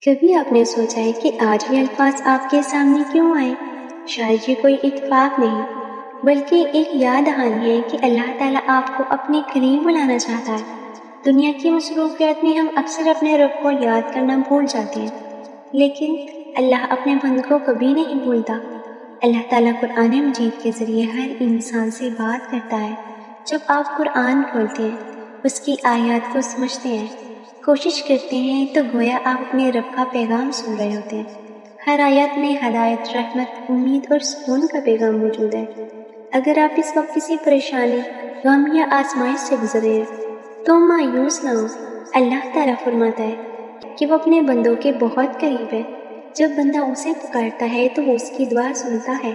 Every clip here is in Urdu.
کبھی آپ نے سوچا ہے کہ آج یہ الفاظ آپ کے سامنے کیوں آئے؟ شاید یہ کوئی اتفاق نہیں بلکہ ایک یاد دہانی ہے کہ اللہ تعالیٰ آپ کو اپنے قریب بلانا چاہتا ہے۔ دنیا کی مصروفیات میں ہم اکثر اپنے رب کو یاد کرنا بھول جاتے ہیں، لیکن اللہ اپنے بندوں کو کبھی نہیں بھولتا۔ اللہ تعالیٰ قرآن مجید کے ذریعے ہر انسان سے بات کرتا ہے۔ جب آپ قرآن کھولتے ہیں، اس کی آیات کو سمجھتے ہیں، کوشش کرتے ہیں، تو گویا آپ اپنے رب کا پیغام سن رہے ہوتے ہیں۔ ہر آیت میں ہدایت، رحمت، امید اور سکون کا پیغام موجود ہے۔ اگر آپ اس وقت کسی پریشانی، غم یا آزمائش سے گزرے ہیں تو مایوس نہ ہو۔ اللہ تعالیٰ فرماتا ہے کہ وہ اپنے بندوں کے بہت قریب ہے۔ جب بندہ اسے پکارتا ہے تو وہ اس کی دعا سنتا ہے۔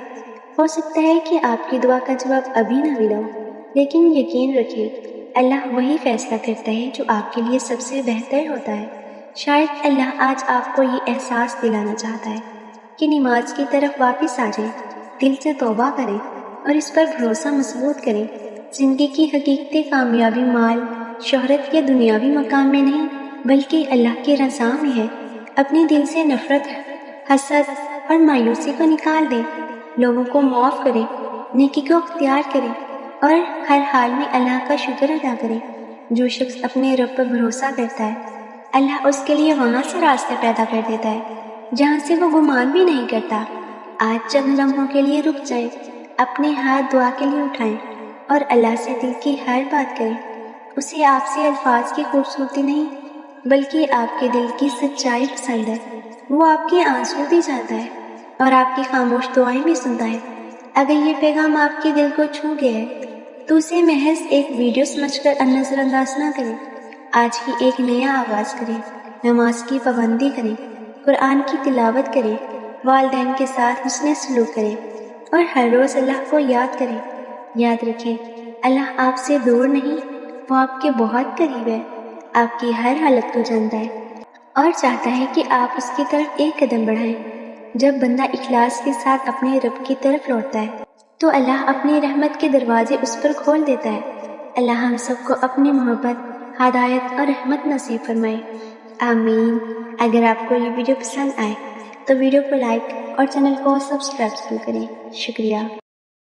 ہو سکتا ہے کہ آپ کی دعا کا جواب ابھی نہ ملا ہو، لیکن یقین رکھیں اللہ وہی فیصلہ کرتا ہے جو آپ کے لیے سب سے بہتر ہوتا ہے۔ شاید اللہ آج آپ کو یہ احساس دلانا چاہتا ہے کہ نماز کی طرف واپس آ جائیں، دل سے توبہ کریں اور اس پر بھروسہ مضبوط کریں۔ زندگی کی حقیقتیں کامیابی، مال، شہرت یا دنیاوی مقام میں نہیں بلکہ اللہ کی رضا میں ہے۔ اپنے دل سے نفرت، حسد اور مایوسی کو نکال دیں، لوگوں کو معاف کریں، نیکی کو اختیار کریں اور ہر حال میں اللہ کا شکر ادا کریں۔ جو شخص اپنے رب پر بھروسہ کرتا ہے، اللہ اس کے لیے وہاں سے راستے پیدا کر دیتا ہے جہاں سے وہ گمان بھی نہیں کرتا۔ آج چند لمحوں کے لیے رک جائیں، اپنے ہاتھ دعا کے لیے اٹھائیں اور اللہ سے دل کی ہر بات کریں۔ اسے آپ سے الفاظ کی خوبصورتی نہیں بلکہ آپ کے دل کی سچائی پسند ہے۔ وہ آپ کے آنسو بھی جانتا ہے اور آپ کی خاموش دعائیں بھی سنتا ہے۔ اگر یہ پیغام آپ کے دل کو چھو گیا ہے تو اسے محض ایک ویڈیو سمجھ کر نظر انداز نہ کریں۔ آج ہی ایک نیا آغاز کریں، نماز کی پابندی کریں، قرآن کی تلاوت کریں، والدین کے ساتھ حسن سلوک کریں اور ہر روز اللہ کو یاد کریں۔ یاد رکھیں اللہ آپ سے دور نہیں، وہ آپ کے بہت قریب ہے، آپ کی ہر حالت کو جانتا ہے اور چاہتا ہے کہ آپ اس کی طرف ایک قدم بڑھائیں۔ جب بندہ اخلاص کے ساتھ اپنے رب کی طرف لوٹتا ہے تو اللہ اپنی رحمت کے دروازے اس پر کھول دیتا ہے۔ اللہ ہم سب کو اپنی محبت، ہدایت اور رحمت نصیب فرمائے، آمین۔ اگر آپ کو یہ ویڈیو پسند آئے تو ویڈیو کو لائک اور چینل کو سبسکرائب ضرور کریں۔ شکریہ۔